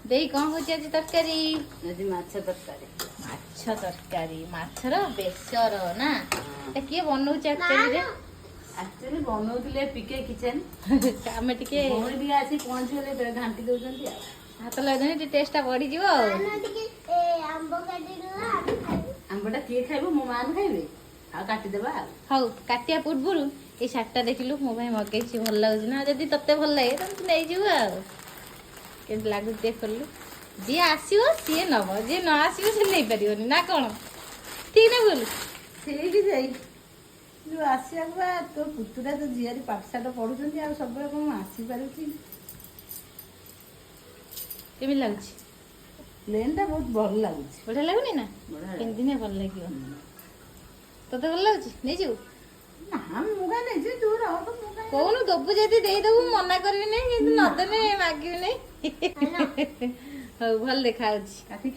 देई कौन हो आज तरकारी आज माछ तरकारी माछ तरकारी माछर बेसर ना ए किए बनौछ एक्चुअली रे एक्चुअली बनौथिले पीके किचन आमे टिके भौणी भी आसी पहुंची गले घांटी दउछंती आ हाथ लगने टे टेस्टटा बढ़ी जीवो आंबटा किए खाइबो मो मान खाइबे आ काटी देबा हौ काटिया पूर्वरु ए शार्टटा देखिलु मो भाई मगेछि भल लागछ ना जदी तते भल लागे त नै जीवो आ के लागु देख करलु जे आसीओ सिए नबो जे न आसीओ से नै परियोनी ना कोन ठीक ना बोल सेई भी जाई जो आसिया बा तो पुतुरा तो जियारी पाठशाठ पढुछंती आ सब कोन आसी पारुची केमि लागछ प्लेनटा बहुत भल लागछ बढ़िया लागुनी ना बढ़िया तीन दिन भल लागियो तते भल लागछ नै जीव ना मुगा नै जे तू रह तो मुगा कौन दबु जदि दे दबु मना करबी नै किंतु न देने मागिबी नै हौ भल देखा होछि काटी